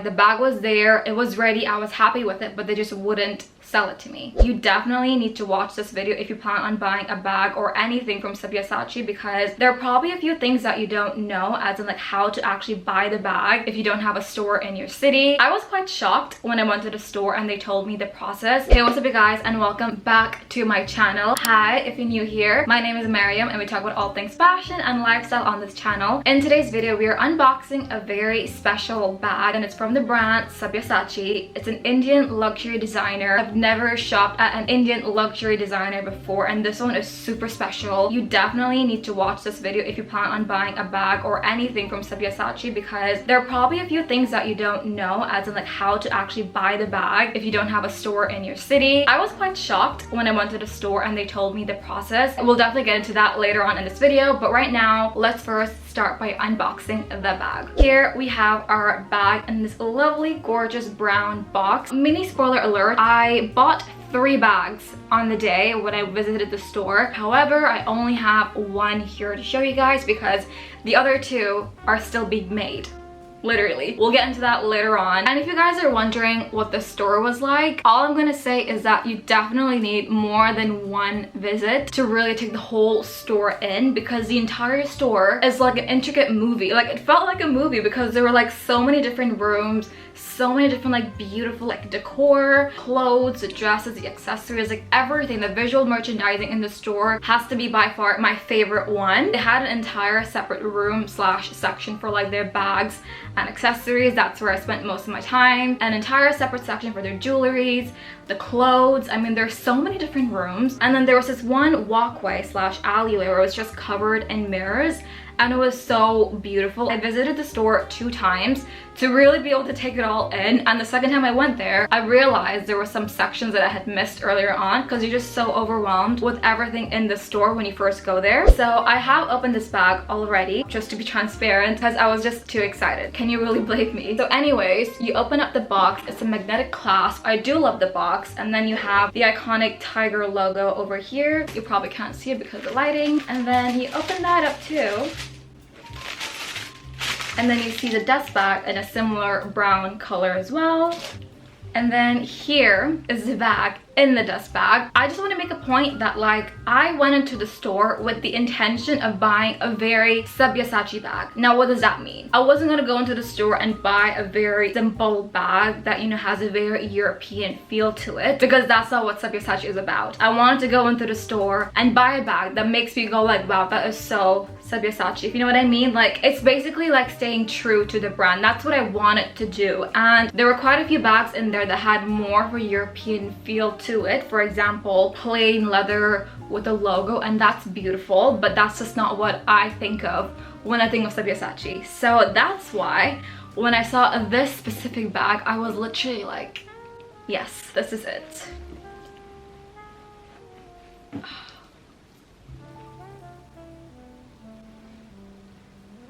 The bag was there, it was ready, I was happy with it, but they just wouldn't sell it to me. You definitely need to watch this video if you plan on buying a bag or anything from Sabyasachi, because there are probably a few things that you don't know, as in like how to actually buy the bag if you don't have a store in your city. I was quite shocked when I went to the store and they told me the process. Hey, what's up you guys, and welcome back to my channel. Hi, if you're new here, my name is Maryam and we talk about all things fashion and lifestyle on this channel. In today's video, we are unboxing a very special bag, and it's from the brand Sabyasachi. It's an Indian luxury designer. I've never shopped at an Indian luxury designer before, and this one is super special. You definitely need to watch this video if you plan on buying a bag or anything from Sabyasachi, because there are probably a few things that you don't know, as in like how to actually buy the bag if you don't have a store in your city. I was quite shocked when I went to the store and they told me the process. We'll definitely get into that later on in this video, but right now let's first start by unboxing the bag. Here we have our bag in this lovely gorgeous brown box. Mini spoiler alert, I bought 3 bags on the day when I visited the store. However, I only have one here to show you guys because the other 2 are still being made. Literally. We'll get into that later on. And if you guys are wondering what the store was like, all I'm gonna say is that you definitely need more than one visit to really take the whole store in, because the entire store is like an intricate movie. Like, it felt like a movie because there were like so many different rooms, so many different like beautiful like decor, clothes, the dresses, the accessories, like everything. The visual merchandising in the store has to be by far my favorite one. They had an entire separate room slash section for like their bags and accessories. That's where I spent most of my time. An entire separate section for their jewelries, the clothes. I mean, there's so many different rooms. And then there was this one walkway slash alleyway where it was just covered in mirrors, and it was so beautiful. I visited the store 2 times to really be able to take it all in, and the second time I went there, I realized there were some sections that I had missed earlier on because you're just so overwhelmed with everything in the store when you first go there. So I have opened this bag already, just to be transparent, because I was just too excited. Can you really blame me? So anyways, you open up the box. It's a magnetic clasp. I do love the box. And then you have the iconic tiger logo over here. You probably can't see it because of the lighting. And then you open that up too. And then you see the dust bag in a similar brown color as well. And then here is the bag in the dust bag. I just want to make a point that like I went into the store with the intention of buying a very Sabyasachi bag. Now what does that mean? I wasn't going to go into the store and buy a very simple bag that, you know, has a very European feel to it, because that's not what Sabyasachi is about. I wanted to go into the store and buy a bag that makes me go like, wow, that is so Sabyasachi, if you know what I mean. Like, it's basically like staying true to the brand. That's what I wanted to do. And there were quite a few bags in there that had more of a European feel to it. For example, plain leather with a logo, and that's beautiful, but that's just not what I think of when I think of Sabyasachi. So that's why when I saw this specific bag, I was literally like, yes, this is it.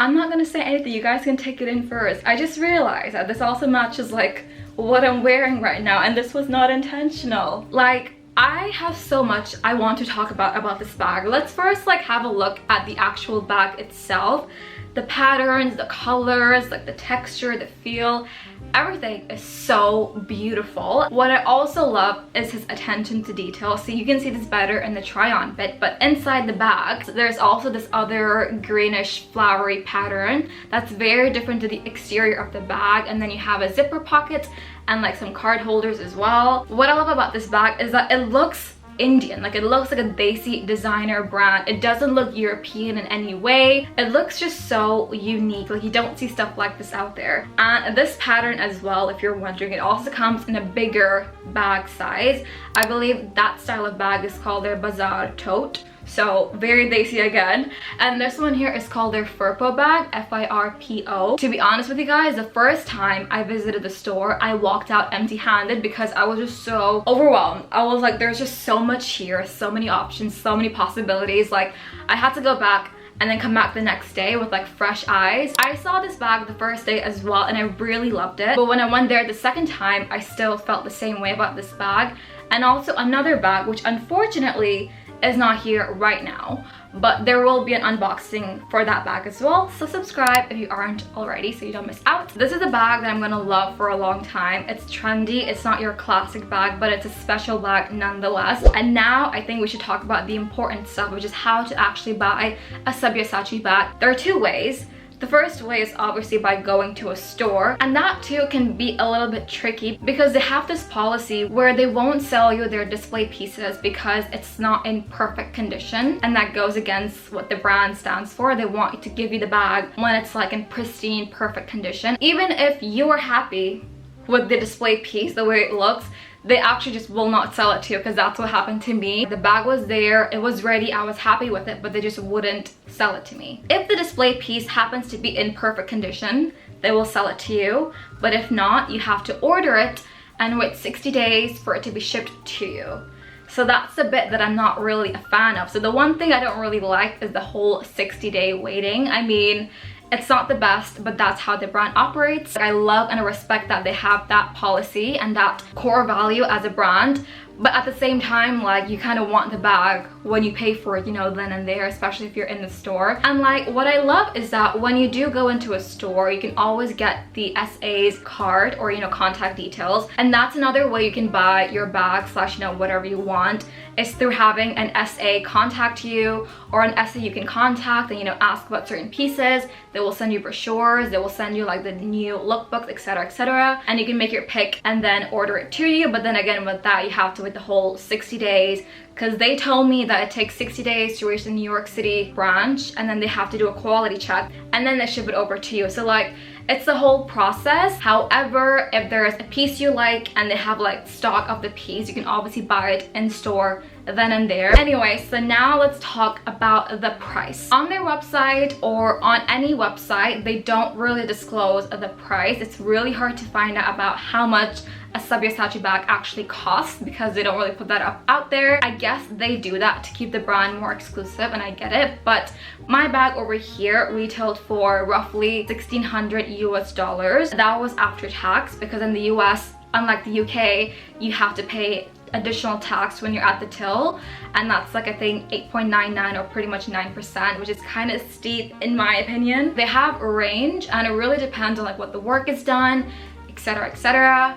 I'm not gonna say anything, you guys can take it in first. I just realized that this also matches like what I'm wearing right now, and this was not intentional. Like, I have so much I want to talk about this bag. Let's first like have a look at the actual bag itself. The patterns, the colors, like the texture, the feel, everything is so beautiful. What I also love is his attention to detail. So you can see this better in the try-on bit, but inside the bag, there's also this other greenish flowery pattern that's very different to the exterior of the bag. And then you have a zipper pocket and like some card holders as well. What I love about this bag is that it looks Indian. Like, it looks like a desi designer brand. It doesn't look European in any way. It looks just so unique. Like, you don't see stuff like this out there. And this pattern as well, if you're wondering, it also comes in a bigger bag size. I believe that style of bag is called their bazaar tote. So very desi again. And this one here is called their Firpo bag, F-I-R-P-O. To be honest with you guys, the first time I visited the store, I walked out empty-handed because I was just so overwhelmed. I was like, there's just so much here, so many options, so many possibilities. Like, I had to go back and then come back the next day with like fresh eyes. I saw this bag the first day as well and I really loved it. But when I went there the second time, I still felt the same way about this bag. And also another bag, which unfortunately is not here right now, but there will be an unboxing for that bag as well, so subscribe if you aren't already so you don't miss out. This is a bag that I'm gonna love for a long time. It's trendy, it's not your classic bag, but it's a special bag nonetheless. And now I think we should talk about the important stuff, which is how to actually buy a Sabyasachi bag. There are two ways. The first way is obviously by going to a store, and that too can be a little bit tricky because they have this policy where they won't sell you their display pieces because it's not in perfect condition, and that goes against what the brand stands for. They want you to give you the bag when it's like in pristine, perfect condition. Even if you are happy with the display piece, the way it looks, they actually just will not sell it to you, because that's what happened to me. The bag was there, it was ready, I was happy with it, but they just wouldn't sell it to me. If the display piece happens to be in perfect condition, they will sell it to you, but if not, you have to order it and wait 60 days for it to be shipped to you. So that's the bit that I'm not really a fan of. So the one thing I don't really like is the whole 60-day waiting. I mean, it's not the best, but that's how the brand operates. I love and respect that they have that policy and that core value as a brand, but at the same time, like, you kind of want the bag when you pay for it, you know, then and there, especially if you're in the store. And like, what I love is that when you do go into a store, you can always get the SA's card or, you know, contact details, and that's another way you can buy your bag slash, you know, whatever you want, is through having an SA contact you, or an SA you can contact and, you know, ask about certain pieces. They will send you brochures, they will send you like the new lookbooks, etc, etc, and you can make your pick and then order it to you. But then again, with that, you have to wait the whole 60 days, because they told me that it takes 60 days to reach the New York City branch, and then they have to do a quality check and then they ship it over to you. So like, it's the whole process. However, if there's a piece you like and they have like stock of the piece, you can obviously buy it in store then and there. Anyway, so now let's talk about the price. On their website or on any website, they don't really disclose the price. It's really hard to find out about how much a Sabyasachi bag actually costs, because they don't really put that up out there. I guess they do that to keep the brand more exclusive, and I get it, but my bag over here retailed for roughly $1,600 US. That was after tax, because in the US, unlike the UK, you have to pay additional tax when you're at the till, and that's like, I think 8.99 or pretty much 9%, which is kind of steep in my opinion. They have a range, and it really depends on like what the work is done, etc, etc.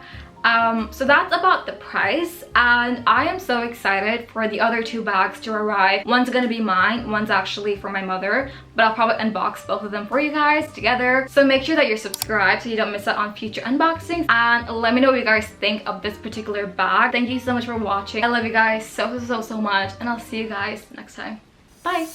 So that's about the price, and I am so excited for the other two bags to arrive. One's gonna be mine, one's actually for my mother, but I'll probably unbox both of them for you guys together. So make sure that you're subscribed so you don't miss out on future unboxings, and let me know what you guys think of this particular bag. Thank you so much for watching. I love you guys so much, and I'll see you guys next time. Bye.